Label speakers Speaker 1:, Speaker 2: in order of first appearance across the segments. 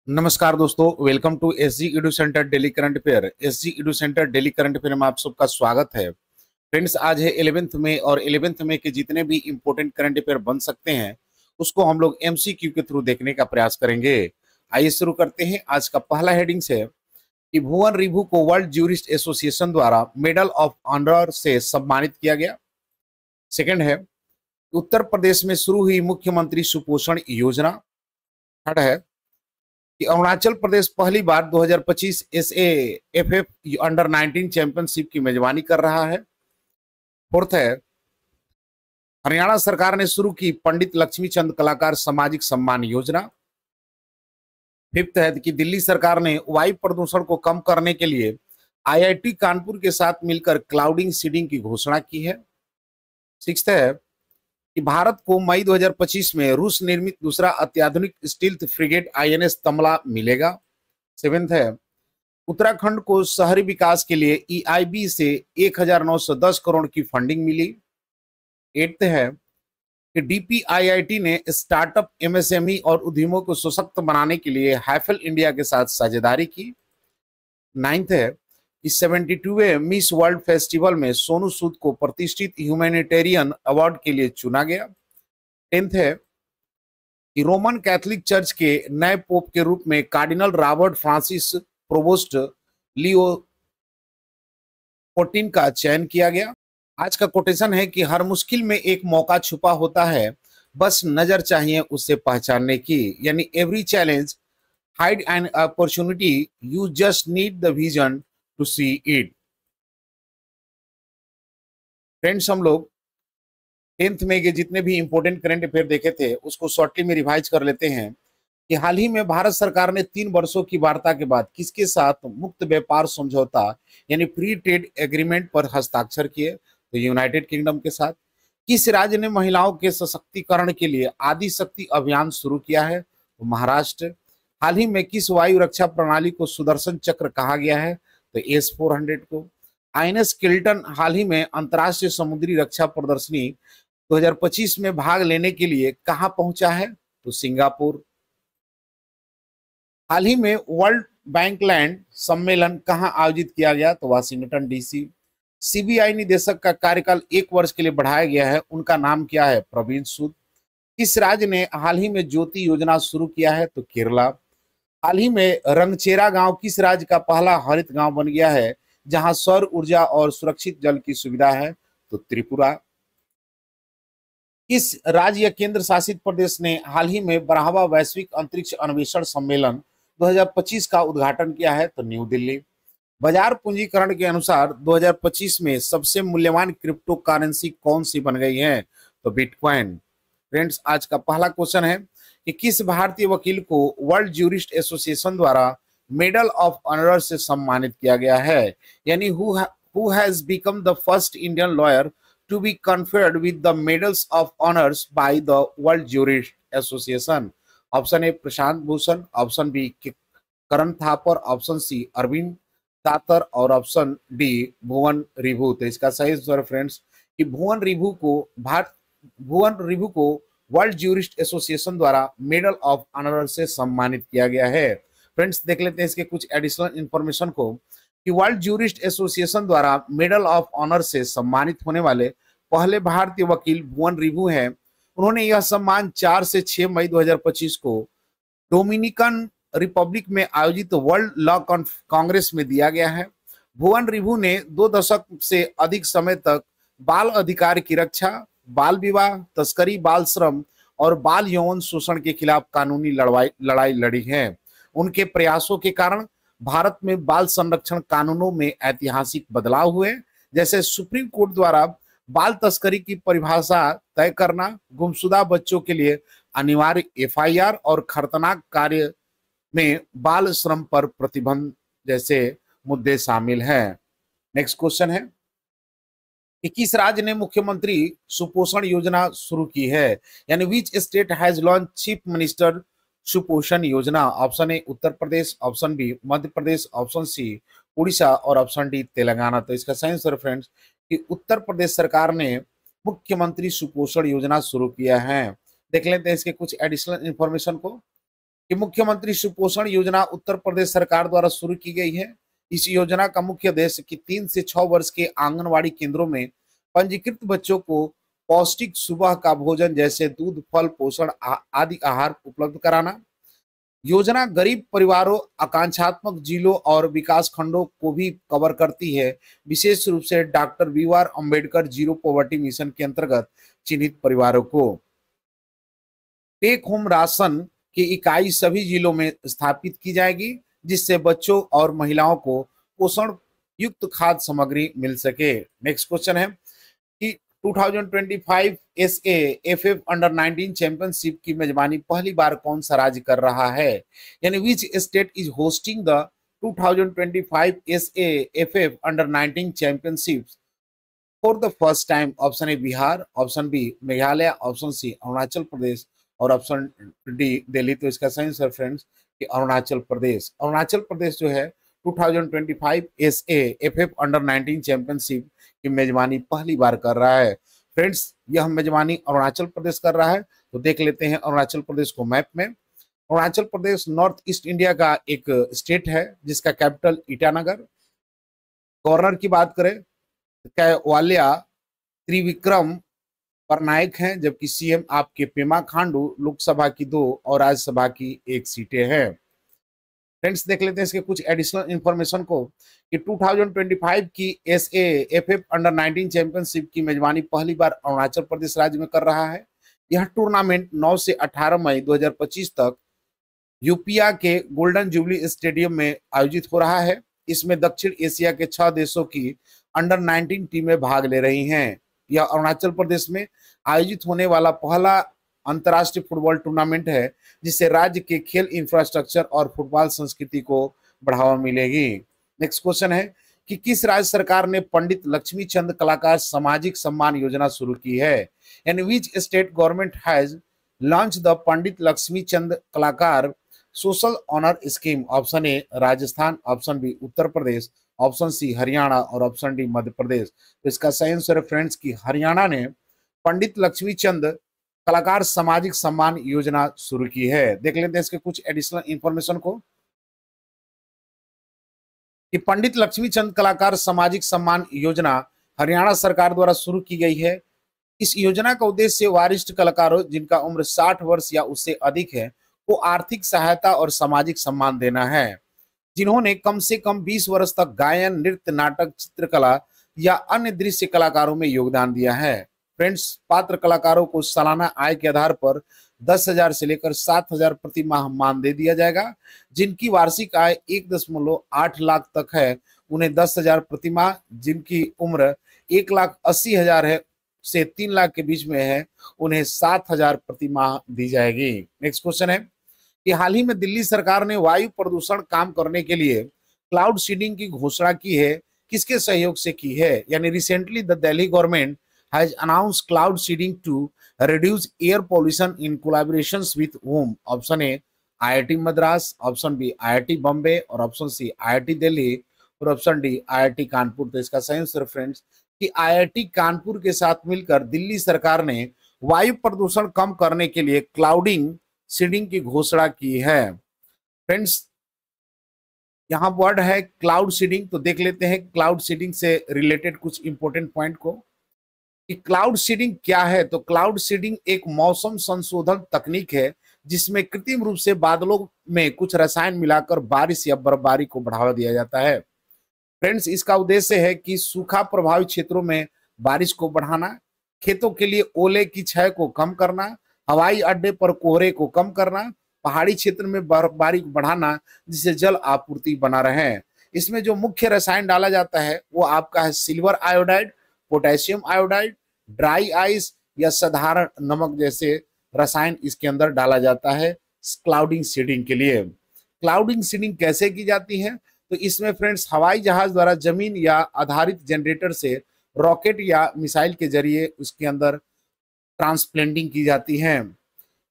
Speaker 1: नमस्कार दोस्तों, welcome to SG edu centre daily current affair. SG edu centre daily current affair में आप सबका स्वागत है। फ्रेंड्स, आज है 11th में और 11th में के जितने भी इंपॉर्टेंट करंट अफेयर बन सकते हैं उसको हम लोग एमसीक्यू के थ्रू देखने का प्रयास करेंगे। आइए शुरू करते हैं। आज का पहला हेडिंग्स है कि भुवन रिभु को वर्ल्ड ज्यूरिस्ट एसोसिएशन द्वारा मेडल ऑफ ऑनर से सम्मानित किया गया। सेकंड है, उत्तर प्रदेश में शुरू हुई मुख्यमंत्री सुपोषण योजना। थर्ड है कि अरुणाचल प्रदेश पहली बार 2025 एसएएफएफ अंडर 19 चैंपियनशिप की मेजबानी कर रहा है। फोर्थ है, हरियाणा सरकार ने शुरू की पंडित लक्ष्मीचंद कलाकार सामाजिक सम्मान योजना। फिफ्थ है कि दिल्ली सरकार ने वायु प्रदूषण को कम करने के लिए आईआईटी कानपुर के साथ मिलकर क्लाउडिंग सीडिंग की घोषणा की है। सिक्स्थ है कि भारत को मई 2025 में रूस निर्मित दूसरा अत्याधुनिक स्टील्थ फ्रिगेट आईएनएस तमला मिलेगा। सेवेंथ है, उत्तराखंड को शहरी विकास के लिए ईआईबी से 1910 करोड़ की फंडिंग मिली। एट्थ है कि डीपीआईआईटी ने स्टार्टअप एमएसएमई और उद्यमों को सशक्त बनाने के लिए हैफल इंडिया के साथ साझेदारी की। नाइन्थ है कि 72वें मिस वर्ल्ड फेस्टिवल में सोनू सूद को प्रतिष्ठित ह्यूमैनिटेरियन अवार्ड के लिए चुना गया। टेंथ है कि रोमन कैथोलिक चर्च के नए पोप के रूप में कार्डिनल रॉबर्ट फ्रांसिस प्रोवोस्ट लियो 14 का चयन किया गया। आज का कोटेशन है कि हर मुश्किल में एक मौका छुपा होता है, बस नजर चाहिए उसे पहचानने की। यानी every challenge hide an opportunity, you just need the vision to see it. Friends, हम लोग 10th में के जितने भी इंपॉर्टेंट करंट अफेयर देखे थे उसको शॉर्टली में रिवाइज कर लेते हैं कि हाल ही में भारत सरकार ने 3 वर्षों की वार्ता के बाद किसके साथ मुक्त व्यापार समझौता यानी फ्री ट्रेड एग्रीमेंट पर हस्ताक्षर किए? तो यूनाइटेड किंगडम के साथ। किस राज्य ने महिलाओं के सशक्तिकरण के लिए आदि शक्ति अभियान शुरू किया है? तो महाराष्ट्र। हाल ही में किस वायु रक्षा प्रणाली को सुदर्शन चक्र कहा गया है? तो S-400 को। आईएनएस किल्टन हाल ही में अंतर्राष्ट्रीय समुद्री रक्षा प्रदर्शनी 2025 में भाग लेने के लिए कहां पहुंचा है? तो सिंगापुर। हाल ही में वर्ल्ड बैंक लैंड सम्मेलन कहां आयोजित किया गया? तो वाशिंगटन डीसी। सीबीआई निदेशक का कार्यकाल 1 वर्ष के लिए बढ़ाया गया है, उनका नाम क्या है? प्रवीण सूद। किस राज्य ने हाल ही में ज्योति योजना शुरू किया है? तो केरला। हाल ही में रंगचेरा गांव किस राज्य का पहला हरित गांव बन गया है जहां सौर ऊर्जा और सुरक्षित जल की सुविधा है? तो त्रिपुरा। किस राज्य या केंद्र शासित प्रदेश ने हाल ही में 12वां वैश्विक अंतरिक्ष अन्वेषण सम्मेलन 2025 का उद्घाटन किया है? तो न्यू दिल्ली। बाजार पूंजीकरण के अनुसार 2025 में सबसे मूल्यवान क्रिप्टो करेंसी कौन सी बन गई है? तो बिटकॉइन। फ्रेंड्स, आज का पहला क्वेश्चन है कि किस भारतीय वकील को वर्ल्ड ज्यूरिस्ट एसोसिएशन द्वारा मेडल ऑफ ऑनर से सम्मानित किया गया है? यानी who has become the first Indian lawyer to be conferred with the medals of honors by the World Jurist Association? Option A Prashant Bhushan, option B Karan Thapar, option C Arvind Tatar और option D भुवन रिभु। तो इसका सही उत्तर फ्रेंड्स कि भुवन रिभु को वर्ल्ड ज्यूरिस्ट एसोसिएशन द्वारा medal of honour से सम्मानित किया गया है। फ्रेंड्स, देख लेते हैं इसके कुछ एडिशनल इंफॉर्मेशन को कि वर्ल्ड ज्यूरिस्ट एसोसिएशन द्वारा मेडल ऑफ ऑनर से सम्मानित होने वाले पहले भारतीय वकील भुवन रिभु हैं। उन्होंने यह सम्मान 4 से 6 मई 2025 को डोमिनिकन रिपब्लिक में आयोजित वर्ल्ड लॉ कांग्रेस में दिया गया है। भुवन रिभु ने 2 दशक से अधिक समय तक बाल अधिकार की रक्षा, बाल विवाह, तस्करी, बाल श्रम और बाल यौन शोषण के खिलाफ कानूनी लड़ाई लड़ी है। उनके प्रयासों के कारण भारत में बाल संरक्षण कानूनों में ऐतिहासिक बदलाव हुए, जैसे सुप्रीम कोर्ट द्वारा बाल तस्करी की परिभाषा तय करना, गुमशुदा बच्चों के लिए अनिवार्य एफआईआर और खतरनाक कार्य में बाल श्रम पर प्रतिबंध जैसे मुद्दे शामिल हैं। नेक्स्ट क्वेश्चन है कि किस राज्य ने मुख्यमंत्री सुपोषण योजना शुरू की है? यानी which state has launch chief minister Suposhan Yojana? Option A Uttar Pradesh, option B Madhya Pradesh, option C Orissa और ऑप्शन डी तेलंगाना। तो इसका सही आंसर फ्रेंड्स कि उत्तर प्रदेश सरकार ने मुख्यमंत्री सुपोषण योजना शुरू किया है। देख लेते हैं इसके कुछ एडिशनल इंफॉर्मेशन को कि मुख्यमंत्री सुपोषण योजना उत्तर प्रदेश सरकार द्वारा शुरू की गई है। इस योजना का मुख्य उद्देश्य कि 3 से 6 वर्ष के आंगनवाड़ी केंद्रों में पंजीकृत बच्चों को पौष्टिक सुबह का भोजन जैसे दूध, फल, पोषण आदि आहार उपलब्ध कराना। योजना गरीब परिवारों, आकांक्षात्मक जिलों और विकास खंडों को भी कवर करती है, विशेष रूप से doctor B R. Ambedkar zero poverty mission के अंतर्गत चिन्हित परिवारों को। टेक होम राशन की इकाई सभी जिलों में स्थापित की जाएगी, जिससे बच्चों और महिलाओं को पोषण युक्त खाद्य सामग्री मिल सके। नेक्स्ट क्वेश्चन है कि 2025 एसएएफएफ अंडर 19 चैंपियनशिप की मेजबानी पहली बार कौन सा राज्य कर रहा है, यानी which state is hosting the 2025 SAFF under 19 championship for the first time. Option A Bihar, option B Meghalaya, option C Arunachal Pradesh और ऑप्शन डी दिल्ली। तो इसका सही आंसर फ्रेंड्स कि अरुणाचल प्रदेश। अरुणाचल प्रदेश जो है 2025 एसएएफएफ अंडर 19 चैंपियनशिप की मेजबानी पहली बार कर रहा है। फ्रेंड्स यह मेजबानी अरुणाचल प्रदेश कर रहा है। तो देख लेते हैं अरुणाचल प्रदेश को मैप में। Arunachal Pradesh north east India का एक स्टेट है जिसका कैपिटल ईटानगर। गवर्नर की बात करें कैवालिया त्रिविक्रम पटनायक हैं, जबकि सीएम आपके पेमा खांडू। लोकसभा की 2 और राज्यसभा की 1 सीटें हैं। फ्रेंड्स देख लेते हैं इसके कुछ एडिशनल इंफॉर्मेशन को कि 2025 की एसएएफएफ अंडर 19 चैंपियनशिप की मेजबानी पहली बार अरुणाचल प्रदेश राज्य में कर रहा है। यह टूर्नामेंट 9 से 18 मई 2025 तक यूपिया के गोल्डन जुबली स्टेडियम में आयोजित हो रहा है। इसमें दक्षिण एशिया के 6 देशों की अंडर 19 टीमें भाग ले रही हैं। यह अरुणाचल प्रदेश में आयोजित होने वाला पहला अंतर्राष्ट्रीय फुटबॉल टूर्नामेंट है जिससे राज्य के खेल इंफ्रास्ट्रक्चर और फुटबॉल संस्कृति को बढ़ावा मिलेगी। नेक्स्ट क्वेश्चन है कि किस राज्य सरकार ने पंडित लक्ष्मीचंद कलाकार सामाजिक सम्मान योजना शुरू की है, and which state government has launch the Pandit Laxmichand Kalakar social honour scheme. Option A Rajasthan, option B Uttar Pradesh, option C Haryana और ऑप्शन डी मध्य प्रदेश। तो इसका सही आंसर है फ्रेंड्स की हरियाणा ने पंडित लक्ष्मीचंद कलाकार सामाजिक सम्मान योजना शुरू की है। देख लेते हैं इसके कुछ एडिशनल इंफॉर्मेशन को कि पंडित लक्ष्मीचंद कलाकार सामाजिक सम्मान योजना हरियाणा सरकार द्वारा शुरू की गई है। इस योजना का उद्देश्य वरिष्ठ कलाकारों जिनका उम्र 60 वर्ष या उससे अधिक है को आर्थिक सहायता और सामाजिक सम्मान देना है, जिन्होंने कम से कम 20 वर्ष तक गायन, नृत्य, नाटक, चित्रकला या अन्य दृश्य कलाकारों में योगदान दिया है। फ्रेंड्स पात्र कलाकारों को सालाना आय के आधार पर 10,000 से लेकर 7,000 प्रति माह मानदेय दिया जाएगा। जिनकी वार्षिक आय 1.8 लाख तक है उन्हें 10,000 प्रति माह, जिनकी उम्र 1,80,000 है से 3 लाख के बीच में है उन्हें 7,000 प्रति माह दी जाएगी। नेक्स्ट क्वेश्चन है कि हाल ही में दिल्ली सरकार ने वायु प्रदूषण कम करने के लिए क्लाउड सीडिंग की घोषणा की है, किसके सहयोग से की है, यानी recently the Delhi government has announced cloud seeding to reduce air pollution in collaborations with whom? Option A IIT Madras, option B IIT Bombay और ऑप्शन सी आईआईटी दिल्ली और ऑप्शन डी आईआईटी कानपुर। तो इसका सही आंसर फ्रेंड्स कि आईआईटी कानपुर के साथ मिलकर दिल्ली सरकार ने वायु प्रदूषण कम करने के लिए क्लाउडिंग सीडिंग की घोषणा की है। फ्रेंड्स यहाँ वर्ड है क्लाउड सीडिंग, तो देख लेते हैं क्लाउड सीडिंग से रिलेटेड कुछ इंपॉर्टेंट पॉइंट को कि क्लाउड सीडिंग क्या है। तो क्लाउड सीडिंग एक मौसम संशोधन तकनीक है जिसमें कृत्रिम रूप से बादलों में कुछ रसायन मिलाकर बारिश या बर्फबारी को बढ़ावा दिया जाता है। फ्रेंड्स इसका उद्देश्य है कि सूखा प्रभावित क्षेत्रों में बारिश को बढ़ाना, खेतों के लिए ओले की क्षय को कम करना, हवाई अड्डे पर कोहरे को कम करना, पहाड़ी क्षेत्र में बर्फबारी को बढ़ाना जिससे जल आपूर्ति बना रहे। इसमें जो मुख्य रसायन डाला जाता है वो आपका है silver iodide, potassium iodide, dry ice या साधारण नमक जैसे रसायन इसके अंदर डाला जाता है क्लाउडिंग सीडिंग के लिए। क्लाउडिंग सीडिंग कैसे की जाती है? तो इसमें फ्रेंड्स हवाई जहाज द्वारा जमीन या आधारित जनरेटर से रॉकेट या मिसाइल के जरिए उसके अंदर ट्रांसप्लेंटिंग की जाती है।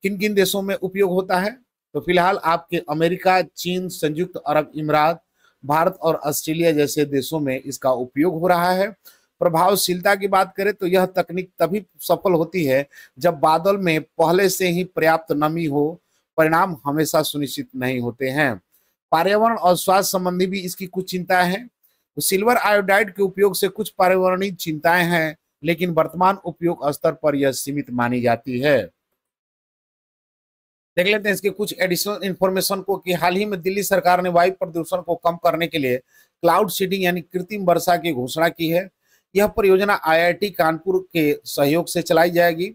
Speaker 1: किन किन देशों में उपयोग होता है? तो फिलहाल आपके अमेरिका, चीन, संयुक्त अरब इमारात, भारत और ऑस्ट्रेलिया जैसे देशों में इसका उपयोग हो रहा है। प्रभावशीलता की बात करें तो यह तकनीक तभी सफल होती है जब बादल में पहले से ही पर्याप्त नमी हो, परिणाम हमेशा सुनिश्चित नहीं होते हैं। पर्यावरण और स्वास्थ्य संबंधी भी इसकी कुछ चिंताएं हैं। तो सिल्वर आयोडाइड के उपयोग से कुछ पर्यावरणीय चिंताएं हैं, लेकिन वर्तमान उपयोग स्तर पर यह सीमित मानी जाती है। देख लेते हैं इसके कुछ एडिशनल इंफॉर्मेशन को कि हाल ही में दिल्ली सरकार ने वायु प्रदूषण को कम करने के लिए क्लाउड सीडिंग यानी कृत्रिम वर्षा की घोषणा की है। यह परियोजना आईआईटी कानपुर के सहयोग से चलाई जाएगी।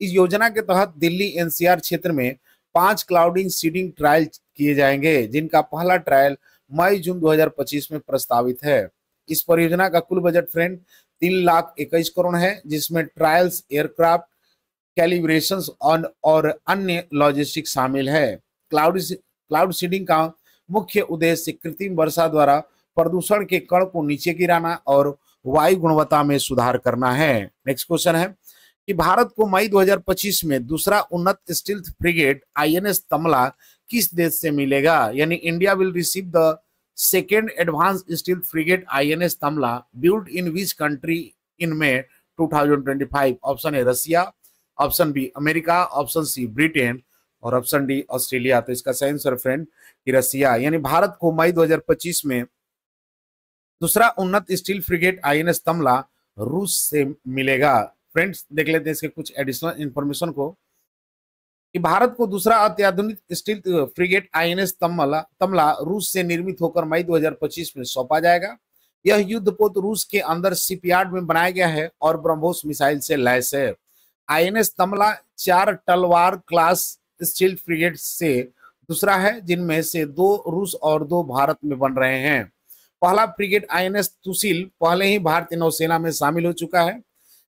Speaker 1: इस योजना के तहत दिल्ली एनसीआर क्षेत्र में 5 क्लाउडिंग सीडिंग ट्रायल किए जाएंगे, जिनका पहला ट्रायल मई जून 2025 में प्रस्तावित है। इस परियोजना का कुल बजट फ्रेंड 3,21 करोड़ है, जिसमें ट्रायल्स, एयरक्राफ्ट कैलिब्रेशंस और अन्य लॉजिस्टिक शामिल है। क्लाउड सीडिंग का मुख्य उद्देश्य कृत्रिम वर्षा द्वारा प्रदूषण के कण को नीचे गिराना और वायु गुणवत्ता में सुधार करना है। नेक्स्ट क्वेश्चन है कि भारत को मई 2025 में दूसरा उन्नत स्टील्थ फ्रिगेट आईएनएस तमला किस देश से मिलेगा, यानी India will receive the second advance stealth frigate INS Tamal build in which country in May 2025। Option है Russia, option B America, option C Britain और ऑप्शन डी ऑस्ट्रेलिया। तो इसका सही आंसर फ्रेंड कि रसिया, यानी भारत को मई 2025 में दूसरा उन्नत स्टील फ्रिगेट आईएनएस तमला रूस से मिलेगा। फ्रेंड्स देख लेते हैं इसके कुछ एडिशनल इंफॉर्मेशन को कि भारत को दूसरा अत्याधुनिक स्टील फ्रिगेट आईएनएस तमला रूस से निर्मित होकर मई 2025 में सौंपा जाएगा। यह युद्धपोत रूस के अंदर शिपयार्ड में बनाया गया है और ब्रह्मोस मिसाइल से लैस है। आईएनएस तमला 4 तलवार क्लास स्टील फ्रिगेट से दूसरा है, जिनमें से 2 रूस और 2 भारत में बन रहे हैं। पहला फ्रिगेट आईएनएस तुसिल पहले ही भारतीय नौसेना में शामिल हो चुका है।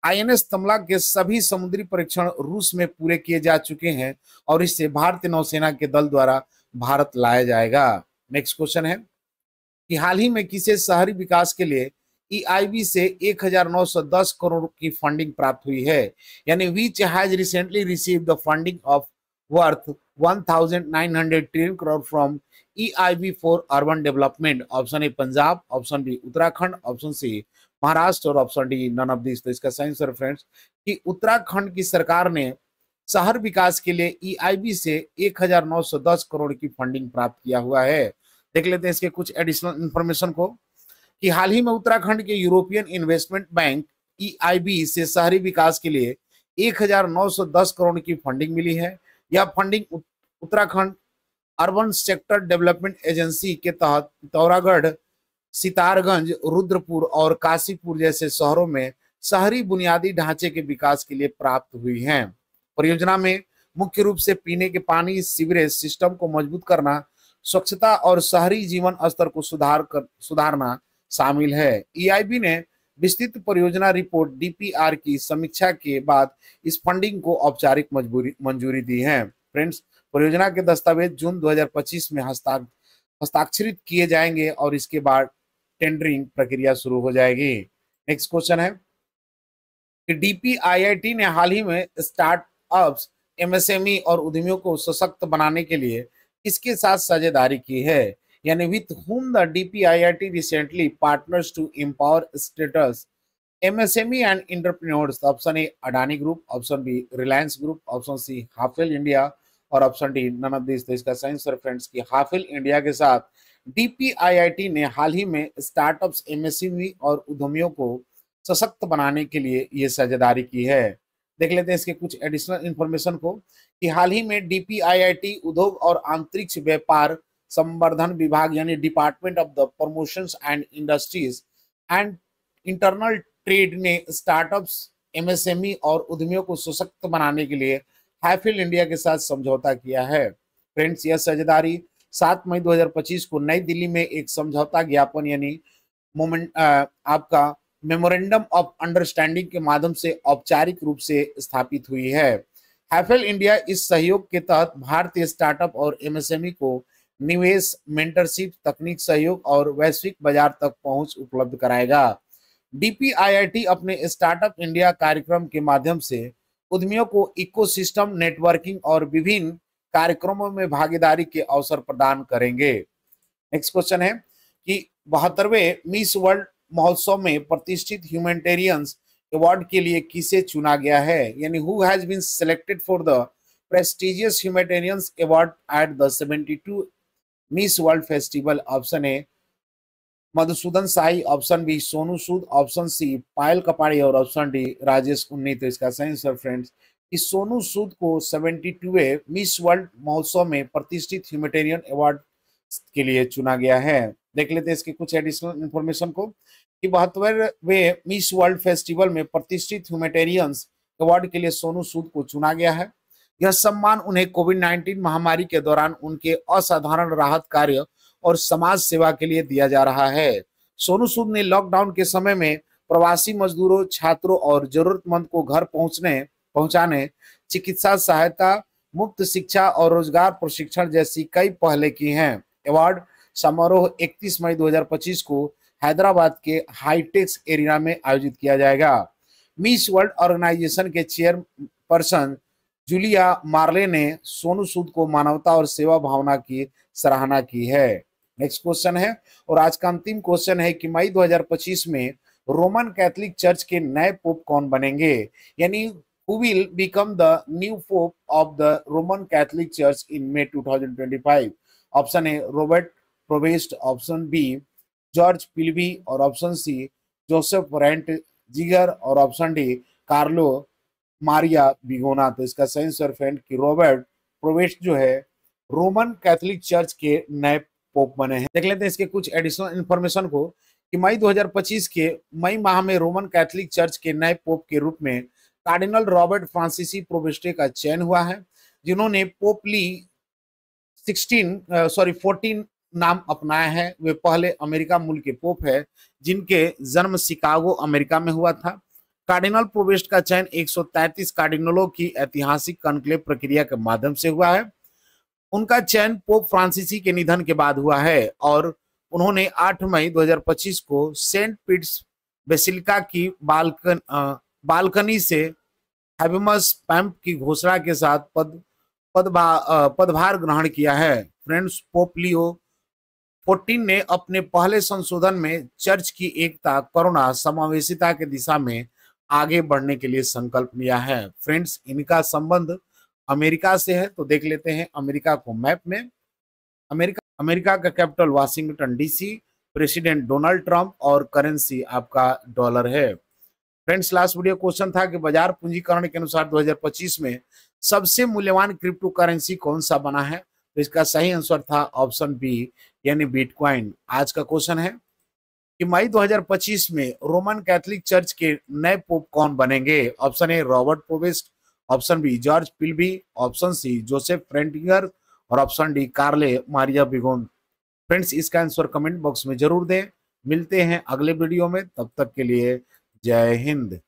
Speaker 1: आईएनएस तमला के सभी समुद्री परीक्षण रूस में पूरे किए जा चुके हैं और इससे भारतीय नौसेना के दल द्वारा भारत लाया जाएगा। नेक्स्ट क्वेश्चन है कि हाल ही में किसे शहरी विकास के लिए ईआईबी से 1910 करोड़ की फंडिंग प्राप्त हुई है, यानी which has recently received the funding of worth 1910 crore from EIB for urban development. Option A Punjab, option B Uttarakhand, option C Maharashtra और option D none of this. तो इसका सही आंसर फ्रेंड्स कि उत्तराखंड की सरकार ने शहर विकास के लिए ईआईबी से 1910 करोड़ की फंडिंग प्राप्त किया हुआ है। देख लेते हैं इसके कुछ एडिशनल इंफॉर्मेशन को कि हाल ही में उत्तराखंड के यूरोपियन इन्वेस्टमेंट बैंक ईआईबी से शहरी विकास के लिए 1910 करोड़ की फंडिंग मिली है। यह funding Uttarakhand urban sector development agency के तहत पिथौरागढ़, सितारगंज, रुद्रपुर और काशीपुर जैसे शहरों में शहरी बुनियादी ढांचे के विकास के लिए प्राप्त हुई हैं। परियोजना में मुख्य रूप से पीने के पानी, सीवरेज सिस्टम को मजबूत करना, स्वच्छता और शहरी जीवन स्तर को सुधारना शामिल है। ईआईबी ने विस्तृत परियोजना रिपोर्ट डीपीआर की समीक्षा के बाद इस फंडिंग को औपचारिक मंजूरी दी है। फ्रेंड्स परियोजना के दस्तावेज जून 2025 में हस्ताक्षरित किए जाएंगे और इसके बाद टेंडरिंग प्रक्रिया शुरू हो जाएगी। नेक्स्ट क्वेश्चन है कि डीपीआईआईटी ने हाल ही में स्टार्टअप्स, एमएसएमई और उद्यमियों को सशक्त बनाने के लिए किसके साथ साझेदारी की है, यानी with whom the DPIIT recently partners to empower status MSME and entrepreneurs। Option A Adani group, option B Reliance group, option C Hafele India और option D none of this. तो इसका सही आंसर फ्रेंड्स की हाफेल इंडिया के साथ डीपीआईआईटी ने हाल ही में startups, MSME और उद्यमियों को सशक्त बनाने के लिए ये साझेदारी की है। देख लेते हैं इसके कुछ एडिशनल इंफॉर्मेशन को कि हाल ही में डीपीआईआईटी उद्योग और अंतरिक्ष व्यापार संवर्धन विभाग यानी department of the promotions and industries and internal trade ने स्टार्टअप्स, एमएसएमई और उद्यमियों को सशक्त बनाने के लिए हाफेल इंडिया के साथ समझौता किया है। फ्रेंड्स यह साझेदारी 7 मई 2025 को नई दिल्ली में एक समझौता ज्ञापन यानी आपका मेमोरेंडम ऑफ अंडरस्टैंडिंग के माध्यम से औपचारिक रूप से स्थापित हुई है। हाफेल इंडिया इस सहयोग के तहत भारतीय स्टार्टअप और एमएसएमई को निवेश, मेंटरशिप, तकनीक सहयोग और वैश्विक बाजार तक पहुंच उपलब्ध कराएगा। डीपीआईआईटी अपने स्टार्टअप इंडिया कार्यक्रम के माध्यम से उद्यमियों को इकोसिस्टम, नेटवर्किंग और विभिन्न कार्यक्रमों में भागीदारी के अवसर प्रदान करेंगे। नेक्स्ट क्वेश्चन है कि 72वें मिस वर्ल्ड महोत्सव में प्रतिष्ठित ह्यूमैनिटेरियंस अवार्ड के लिए किसे चुना गया है, यानी who has been selected for the prestigious humanitarians award at the 72 miss world festival? Option A Madhusudan Sai, option B Sonu Sood, option C Payal Kapadia और ऑप्शन डी राजेश उन्नी। तो इसका सही आंसर फ्रेंड्स कि सोनू सूद को 72वें मिस वर्ल्ड महोत्सव में प्रतिष्ठित ह्यूमैनिटेरियन अवार्ड के लिए चुना गया है। देख लेते हैं इसके कुछ एडिशनल इंफॉर्मेशन को कि 72वें मिस वर्ल्ड फेस्टिवल में प्रतिष्ठित ह्यूमैनिटेरियंस अवार्ड के लिए सोनू सूद को चुना गया है। यह सम्मान उन्हें कोविड-19 महामारी के दौरान उनके असाधारण राहत कार्य और समाज सेवा के लिए दिया जा रहा है। सोनू सूद ने लॉकडाउन के समय में प्रवासी मजदूरों, छात्रों और जरूरतमंद को घर पहुंचाने, चिकित्सा सहायता, मुफ्त शिक्षा और रोजगार प्रशिक्षण जैसी कई पहले की हैं। अवार्ड समारोह 31 मई 2025 को हैदराबाद के हाईटेक्स एरिना में आयोजित किया जाएगा। मिस वर्ल्ड ऑर्गेनाइजेशन के चेयरपर्सन जूलिया मार्ले ने सोनू सूद को मानवता और सेवा भावना की सराहना की है। नेक्स्ट क्वेश्चन है और आज का अंतिम क्वेश्चन है कि मई 2025 में रोमन कैथोलिक चर्च के नए पोप कौन बनेंगे? यानी who will become the new pope of the Roman Catholic Church in May 2025? Option A Robert Prevost, option B George पिलबी और option C Joseph Ratzinger और option D Carlo Maria Vigano. तो इसका सही answer friend कि Robert Prevost जो है Roman Catholic church के नए पोप बने हैं। देख लेते हैं इसके कुछ एडिशनल इंफॉर्मेशन को कि मई 2025 के मई माह में रोमन कैथोलिक चर्च के नए पोप के रूप में कार्डिनल रॉबर्ट फ्रांसीसी प्रोवेस्टे का चयन हुआ है, जिन्होंने पोप ली 14 नाम अपनाया है। वे पहले अमेरिका मूल के पोप है जिनके जन्म शिकागो अमेरिका में हुआ था। कार्डिनल प्रोवेस्ट का चयन 133 कार्डिनलों की ऐतिहासिक कॉन्क्लेव प्रक्रिया के माध्यम से हुआ है। उनका चयन पोप फ्रांसीसी के निधन के बाद हुआ है और उन्होंने 8 मई 2025 को सेंट पीटर्स बेसिलिका की बालकनी से हैबिमस पैम्प की घोषणा के साथ पदभार ग्रहण किया है। फ्रेंड्स, पोप लियो 14 ने अपने पहले संशोधन में चर्च की एकता, करुणा, समावेशिता के दिशा में आगे बढ़ने के लिए संकल्प लिया है। फ्रेंड्स, इनका संबंध अमेरिका से है, तो देख लेते हैं अमेरिका को मैप में। अमेरिका का capital Washington DC, president Donald Trump और करेंसी आपका डॉलर है। फ्रेंड्स, लास्ट वीडियो क्वेश्चन था कि बाजार पूंजीकरण के अनुसार 2025 में सबसे मूल्यवान क्रिप्टो करेंसी कौन सा बना है? तो इसका सही आंसर था ऑप्शन बी यानी बिटकॉइन। आज का क्वेश्चन है कि मई 2025 में रोमन कैथोलिक चर्च के नए पोप कौन बनेंगे? Option A Robert Prevost, option B George पिलबी, ऑप्शन सी जोसेफ रेंटिगर और option D Carlo Maria Vigano. Friends, इसका आंसर कमेंट बॉक्स में जरूर दें। मिलते हैं अगले वीडियो में, तब तक के लिए जय हिंद।